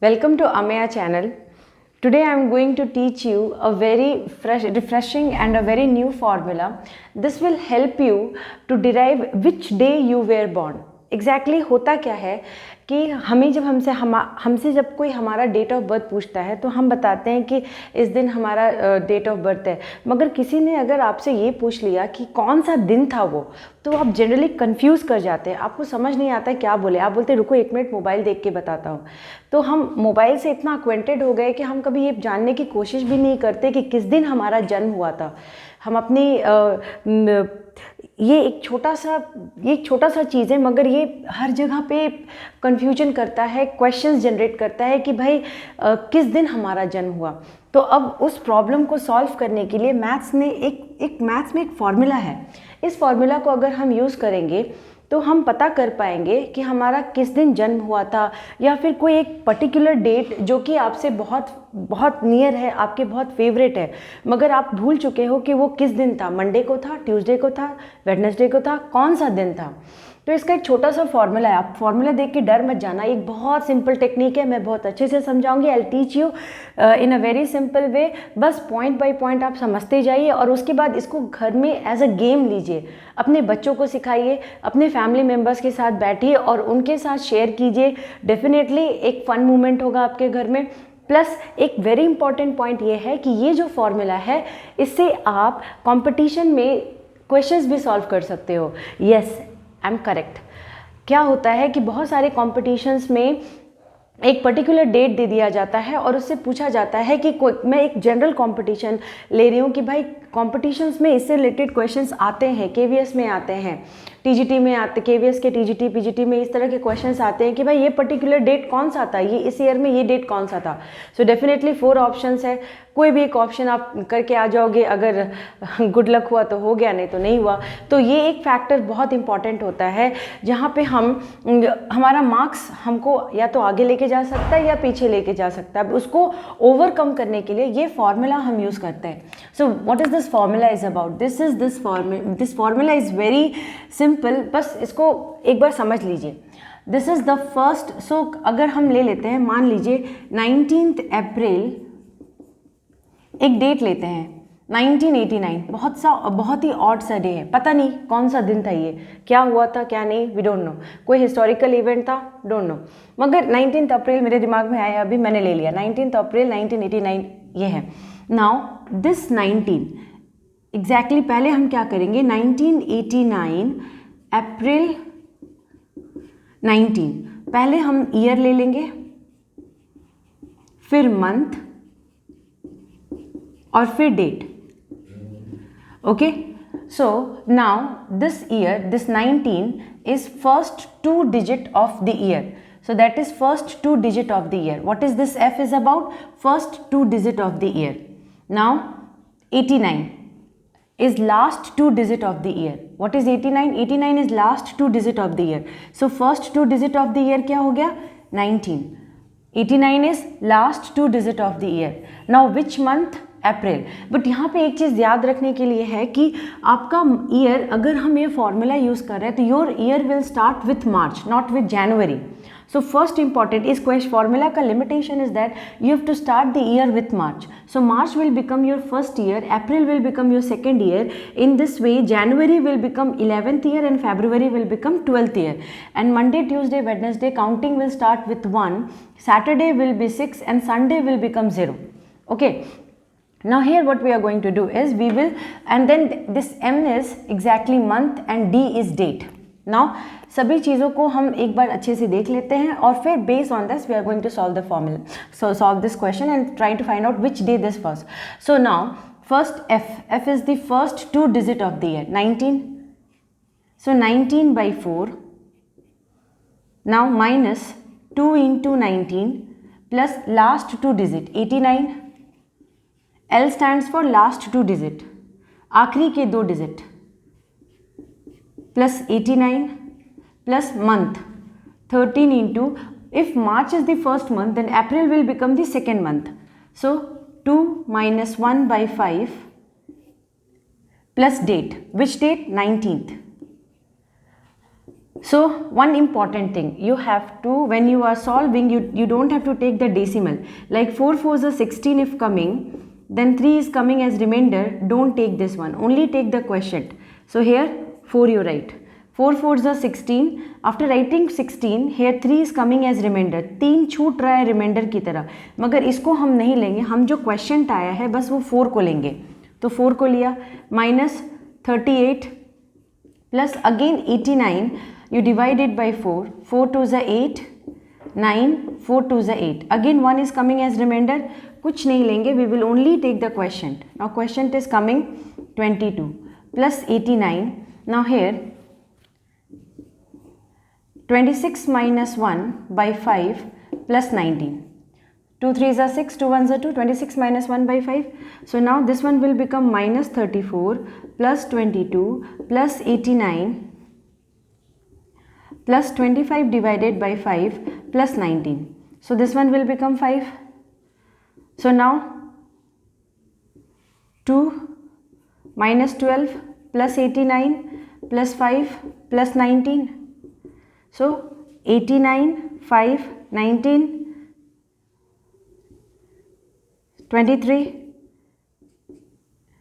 Welcome to Ameya channel. Today I am going to teach you a very refreshing and a very new formula. This will help you to derive which day you were born. Exactly होता क्या है कि हमें जब हमसे जब कोई हमारा डेट ऑफ बर्थ पूछता है तो हम बताते हैं कि इस दिन हमारा डेट ऑफ बर्थ है, मगर किसी ने अगर आपसे ये पूछ लिया कि कौन सा दिन था वो, तो आप जनरली कंफ्यूज कर जाते हैं, आपको समझ नहीं आता है क्या बोले। आप बोलते रुको 1 मिनट मोबाइल देख के बताता हूँ। तो हम मोबाइल से इतना अक्वेंटेड हो गए कि हम कभी ये जानने की कोशिश भी नहीं करते कि किस दिन हमारा जन्म हुआ था। हम अपनी ये एक छोटा सा चीज़ है, मगर ये हर जगह पे कंफ्यूजन करता है, क्वेश्चंस जनरेट करता है कि भाई किस दिन हमारा जन्म हुआ। तो अब उस प्रॉब्लम को सॉल्व करने के लिए मैथ्स में एक फार्मूला है। इस फार्मूला को अगर हम यूज़ करेंगे तो हम पता कर पाएंगे कि हमारा किस दिन जन्म हुआ था, या फिर कोई एक पर्टिकुलर डेट जो कि आपसे बहुत नियर है, आपके बहुत फेवरेट है, मगर आप भूल चुके हो कि वो किस दिन था। मंडे को था, ट्यूसडे को था, वेडनेसडे को था, कौन सा दिन था। तो इसका एक छोटा सा फॉर्मूला है। आप फॉर्मूला देख के डर मत जाना, एक बहुत सिंपल टेक्निक है, मैं बहुत अच्छे से समझाऊंगी। I teach you in a very simple way. बस पॉइंट बाय पॉइंट आप समझते जाइए और उसके बाद इसको घर में एज अ गेम लीजिए, अपने बच्चों को सिखाइए, अपने फैमिली मेम्बर्स के साथ बैठिए और उनके साथ शेयर कीजिए। डेफिनेटली एक फन मोमेंट होगा आपके घर में। प्लस एक वेरी इंपॉर्टेंट पॉइंट ये है कि ये जो फॉर्मूला है, इससे आप कंपटीशन में क्वेश्चंस भी सॉल्व कर सकते हो। Yes, I am correct. क्या होता है कि बहुत सारे कॉम्पिटिशन्स में एक पर्टिकुलर डेट दे दिया जाता है और उससे पूछा जाता है कि मैं एक जनरल कंपटीशन ले रही हूँ कि भाई कॉम्पिटिशन्स में इससे रिलेटेड क्वेश्चंस आते हैं, केवीएस में आते हैं, टीजीटी में आते, केवीएस के टीजीटी पीजीटी में इस तरह के क्वेश्चंस आते हैं कि भाई ये पर्टिकुलर डेट कौन सा था, ये इस ईयर में ये डेट कौन सा था। सो डेफिनेटली 4 ऑप्शंस है, कोई भी एक ऑप्शन आप करके आ जाओगे। अगर गुड लक हुआ तो हो गया, नहीं तो नहीं हुआ। तो ये एक फैक्टर बहुत इंपॉर्टेंट होता है जहाँ पे हमारा मार्क्स हमको या तो आगे लेके जा सकता है या पीछे लेके जा सकता है। उसको ओवरकम करने के लिए ये फॉर्मूला हम यूज़ करते हैं। So what is this formula is about? This formula is very simple, बस इसको एक बार समझ लीजिए। This is the first. So अगर हम ले लेते हैं, मान लीजिए 19 अप्रैल एक डेट लेते हैं, 1989। बहुत ही ऑड सा डे है, पता नहीं कौन सा दिन था, ये क्या हुआ था क्या नहीं, वी डोंट नो। कोई हिस्टोरिकल इवेंट था, डोंट नो, मगर 19 अप्रैल मेरे दिमाग में आया, अभी मैंने ले लिया 19 अप्रैल 1989 ये है। नाउ दिस 19 एग्जैक्टली पहले हम क्या करेंगे, 1989 अप्रैल 19, पहले हम ईयर ले लेंगे, फिर मंथ और फिर date. Okay, so now this year, this 19 is first 2 digit of the year, so that is first 2 digit of the year. What is this F is about? First 2 digit of the year. Now 89 is last 2 digit of the year. What is 89? 89 is last 2 digit of the year. So first 2 digit of the year क्या हो गया? 19. 89 is last 2 digit of the year. Now which month? April. But यहाँ पे एक चीज़ याद रखने के लिए है कि आपका ईयर, अगर हम ये फॉर्मूला यूज़ कर रहे हैं तो your year will start with March, not with January. So first important इस क्वेश्चन फॉर्मूला का limitation is that you have to start the year with March. So March will become your first year, April will become your second year. In this way January will become 11th year and February will become 12th year. And Monday, Tuesday, Wednesday counting will start with 1, Saturday will B 6 and Sunday will become 0. Okay. Now here what we are going to do is we will, and then this M is exactly month and D is date. Now सभी चीज़ों को हम एक बार अच्छे से देख लेते हैं और फिर based on this we are going to solve the formula, so solve this question and try to find out which day this was. So now first F is the first 2 digit of the year, 19. So 19 by 4. Now minus 2 into 19 plus last 2 digit 89. L stands for last 2 digit, आखिरी के 2 digit, plus 89 plus month 13 into, if March is the first month then April will become the second month. So 2 minus 1 by 5 plus date. Which date? 19th. So one important thing you have to, when you are solving, you don't have to take the decimal. Like 4 4s are 16 if coming, then 3 is coming as remainder, don't take this one, only take the quotient. So here 4 you write, 4 4s are 16. After writing 16, here 3 is coming as remainder, 3 छूट रहा है reminder की तरह, मगर इसको हम नहीं लेंगे, हम जो क्वेश्चन आया है बस वो 4 को लेंगे. तो 4 को लिया, minus 38 plus again 89, you divide it by 4, 4 2s are 8, 9, 4 2s are 8, again 1 is coming as remainder, कुछ नहीं लेंगे, we will only take the quotient. Now quotient is coming 22 plus 89. Now here 26 minus 1 by 5 plus 19, 2 3s are 6, 2 1s are 2, 26 minus 1 by 5. So now this one will become minus 34 plus 22 plus 89 plus 25 divided by 5 plus 19. So this one will become 5. So now 2 minus 12 plus 89 plus 5 plus 19. So 89, 5, 19, 23.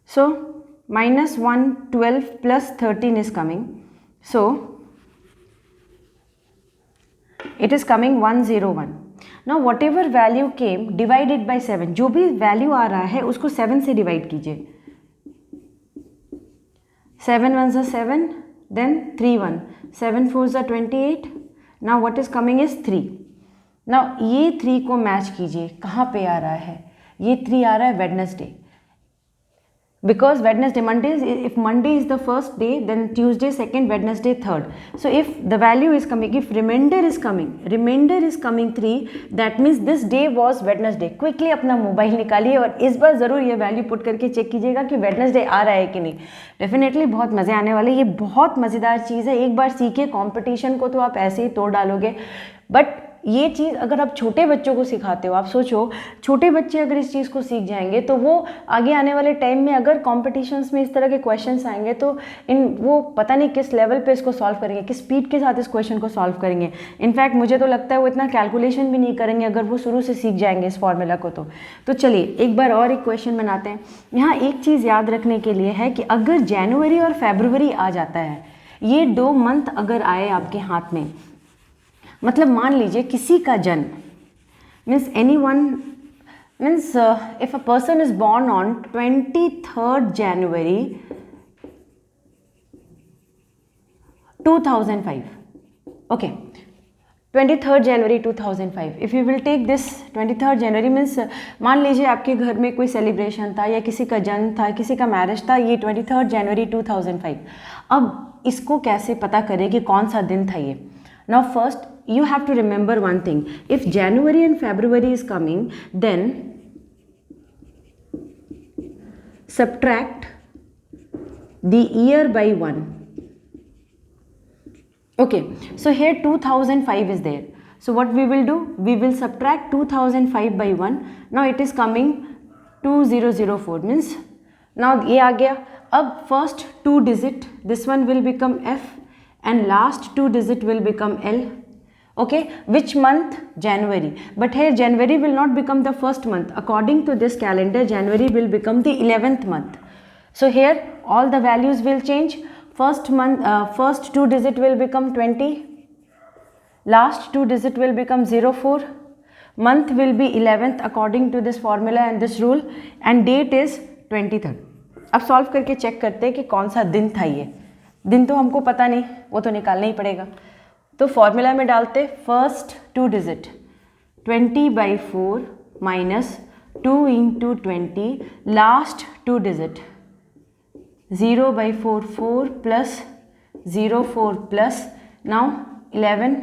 So minus 112 plus 13 is coming. So it is coming 101. Now whatever value came divided by 7, जो भी value आ रहा है उसको 7 से divide कीजिए. 7 1s are 7, then 3 1, 7 4s are 28. Now what is coming is 3. Now ये 3 को match कीजिए, कहाँ पे आ रहा है, ये 3 आ रहा है Wednesday, because Wednesday, Monday, if Monday is the first day, then Tuesday second, Wednesday third. So if the value is coming, if remainder is coming 3, that means this day was Wednesday. Quickly अपना mobile निकालिए और इस बार ज़रूर ये value put करके check कीजिएगा कि Wednesday आ रहा है कि नहीं. डेफिनेटली बहुत मज़े आने वाले, ये बहुत मज़ेदार चीज़ है. एक बार सीखिए, कंपटीशन को तो आप ऐसे ही तोड़ डालोगे, बट ये चीज़ अगर आप छोटे बच्चों को सिखाते हो, आप सोचो छोटे बच्चे अगर इस चीज़ को सीख जाएंगे तो वो आगे आने वाले टाइम में अगर कॉम्पिटिशन्स में इस तरह के क्वेश्चंस आएंगे तो वो पता नहीं किस लेवल पे इसको सॉल्व करेंगे, किस स्पीड के साथ इस क्वेश्चन को सॉल्व करेंगे. इनफैक्ट मुझे तो लगता है वो इतना कैलकुलेशन भी नहीं करेंगे अगर वो शुरू से सीख जाएंगे इस फॉर्मूला को. तो चलिए एक बार और एक क्वेश्चन बनाते हैं. यहाँ एक चीज़ याद रखने के लिए है कि अगर जनवरी और फरवरी आ जाता है, ये 2 मंथ अगर आए आपके हाथ में, मतलब मान लीजिए किसी का जन्म, means any one, means if a person is born on 23rd January 2005, okay, 23rd January 2005, if you will take this 23rd January means मान लीजिए आपके घर में कोई सेलिब्रेशन था या किसी का जन्म था, किसी का मैरिज था, ये 23rd January 2005. अब इसको कैसे पता करें कि कौन सा दिन था ये. Now first you have to remember one thing, if January and February is coming, then subtract the year by 1. Okay, so here 2005 is there, so what we will do, we will subtract 2005 by 1. Now it is coming 2004, means now ये आ गया. अब first 2 digit, this one will become F and last 2 digit will become L. Okay, which month? January. But here January will not become the first month. According to this calendar, January will become the 11th month. So here all the values will change. First month, first 2 digit will become 20. Last 2 digit will become 04. Month will be 11th according to this formula and this rule. And date is 23rd. अब solve करके check करते हैं कि कौन सा दिन था ये. दिन तो हमको पता नहीं, वो तो निकालना ही पड़ेगा. तो फॉर्मूला में डालते, first 2 digit 20/4 minus 2 × 20, last 2 digit 0/4 4 plus 04 plus now 11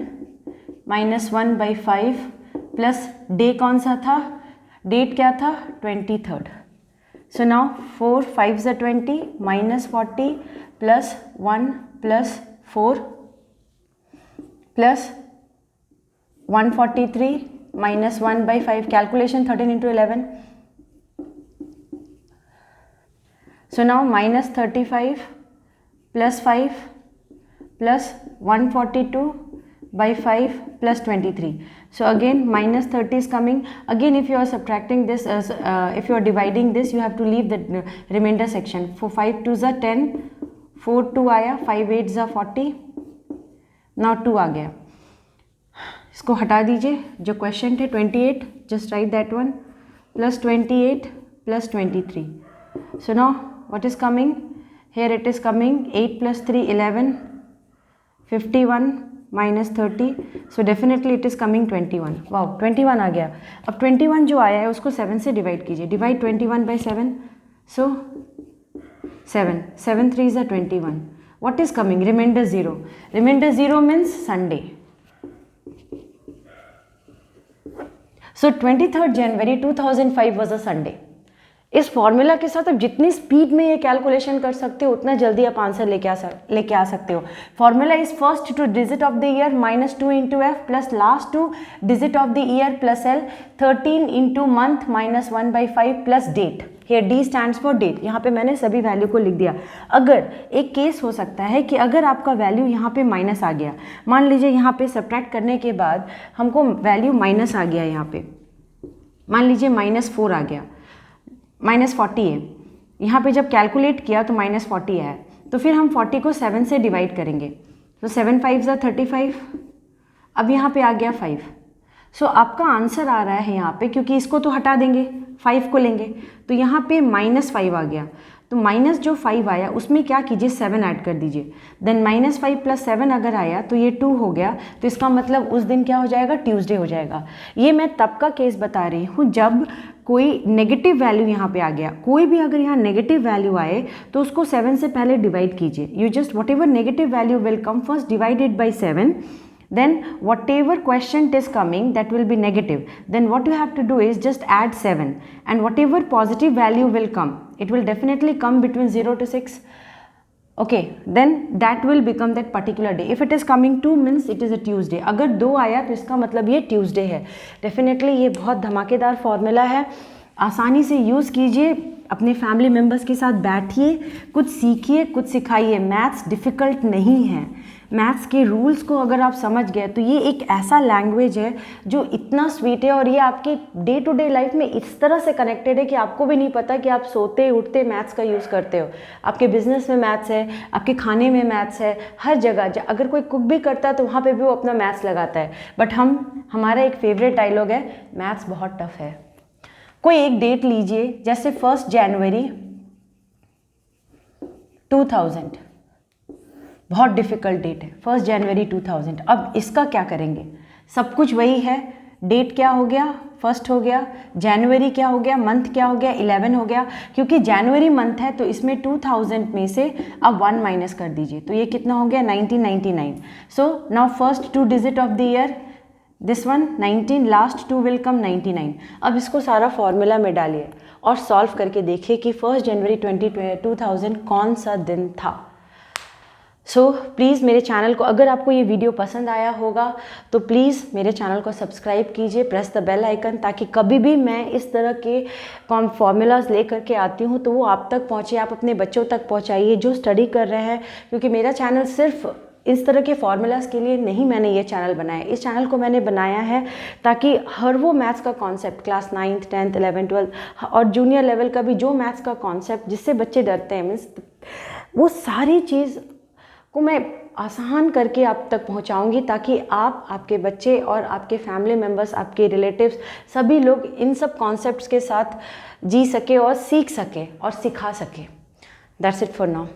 minus 1/5 plus day कौन सा था, डेट क्या था 23rd. So now 4 5s are 20 minus 40 plus 1 plus 4 plus 143 minus 1/5, calculation 13 into 11. So now minus 35 plus 5 plus 142/5 plus 23. So again minus 30 is coming. Again if you are subtracting this, if you are dividing this, you have to leave the remainder section. For 5 2s are 10, 4 2 आया, 5 8s are 40, now 2 आ गया. इसको हटा दीजिए. जो question थे 28, just write that one, plus 28 plus 23. So now what is coming? Here it is coming 8 plus 3 11, 51 minus 30. So definitely it is coming 21. Wow, 21 आ गया. अब 21 जो आया है उसको 7 से डिवाइड कीजिए. Divide 21 by 7. So 7 3s are 21. What is coming? Remainder 0. Remainder 0 means Sunday. So 23rd January 2005 was a Sunday. इस formula के साथ आप जितनी स्पीड में ये कैलकुलेशन कर सकते हो उतना जल्दी आप आंसर लेके आ सकते हो. Formula is first 2 digit of the year -2 into F plus last 2 digit of the year plus L, 13 into month -1/5 plus date. Here D stands for date. यहाँ पे मैंने सभी वैल्यू को लिख दिया. अगर एक केस हो सकता है कि अगर आपका वैल्यू यहाँ पे माइनस आ गया, मान लीजिए यहाँ पे सब्ट्रैक्ट करने के बाद हमको वैल्यू माइनस आ गया, यहाँ पे मान लीजिए -4 आ गया, -40 है. यहाँ पे जब कैलकुलेट किया तो -40 आया, तो फिर हम 40 को 7 से डिवाइड करेंगे. तो 7 5s are 35. अब यहाँ पे आ गया 5. सो आपका आंसर आ रहा है यहाँ पे, क्योंकि इसको तो हटा देंगे, 5 को लेंगे, तो यहाँ पे -5 आ गया. तो माइनस जो 5 आया उसमें क्या कीजिए, 7 ऐड कर दीजिए. देन -5 प्लस 7 अगर आया तो ये 2 हो गया. तो इसका मतलब उस दिन क्या हो जाएगा, ट्यूसडे हो जाएगा. ये मैं तब का केस बता रही हूँ जब कोई नेगेटिव वैल्यू यहाँ पे आ गया. कोई भी अगर यहाँ नेगेटिव वैल्यू आए तो उसको 7 से पहले डिवाइड कीजिए. You just what ever negative value will come first divided by 7. Then whatever quotient is coming that will be negative, then what you have to do is just add 7, and whatever positive value will come, it will definitely come between 0 to 6. Okay, then that will become that particular day. If it is coming 2 means it is a Tuesday. अगर 2 आया तो इसका मतलब ये Tuesday है. Definitely ये बहुत धमाकेदार फॉर्मूला है. आसानी से यूज़ कीजिए, अपने फैमिली मेम्बर्स के साथ बैठिए, कुछ सीखिए, कुछ सिखाइए. मैथ्स डिफ़िकल्ट नहीं है. मैथ्स के रूल्स को अगर आप समझ गए तो ये एक ऐसा लैंग्वेज है जो इतना स्वीट है, और ये आपके डे टू डे लाइफ में इस तरह से कनेक्टेड है कि आपको भी नहीं पता कि आप सोते उठते मैथ्स का यूज़ करते हो. आपके बिजनेस में मैथ्स है, आपके खाने में मैथ्स है, हर जगह. अगर कोई कुक भी करता है तो वहाँ पे भी वो अपना मैथ्स लगाता है. बट हमारा एक फेवरेट डायलॉग है, मैथ्स बहुत टफ है. कोई एक डेट लीजिए, जैसे 1 जनवरी 2000, बहुत डिफ़िकल्ट डेट है 1 जनवरी 2000. अब इसका क्या करेंगे, सब कुछ वही है. डेट क्या हो गया, 1 हो गया. जनवरी क्या हो गया, मंथ क्या हो गया, 11 हो गया. क्योंकि जनवरी मंथ है तो इसमें 2000 में से अब 1 माइनस कर दीजिए, तो ये कितना हो गया, 1999. So now first 2 digit of the year, this one 19, last 2 will come 99. अब इसको सारा फॉर्मूला में डालिए और सॉल्व करके देखिए कि 1 जनवरी 2000 कौन सा दिन था. सो प्लीज़ मेरे चैनल को, अगर आपको ये वीडियो पसंद आया होगा तो प्लीज़ मेरे चैनल को सब्सक्राइब कीजिए, प्रेस द बेल आइकन, ताकि कभी भी मैं इस तरह के फॉर्मूलाज ले करके आती हूँ तो वो आप तक पहुँचे. आप अपने बच्चों तक पहुँचाइए जो स्टडी कर रहे हैं, क्योंकि मेरा चैनल सिर्फ इस तरह के फॉर्मूलाज के लिए नहीं मैंने ये चैनल बनाया. इस चैनल को मैंने बनाया है ताकि हर वो मैथ्स का concept, class 9th 10th 11th 12th और जूनियर लेवल का भी जो मैथ्स का कॉन्सेप्ट जिससे बच्चे डरते हैं, मीन्स वो सारी चीज़ को मैं आसान करके आप तक पहुंचाऊंगी, ताकि आप, आपके बच्चे और आपके फैमिली मेम्बर्स, आपके रिलेटिव्स, सभी लोग इन सब कॉन्सेप्ट्स के साथ जी सके और सीख सके और सिखा सके. That's it for now.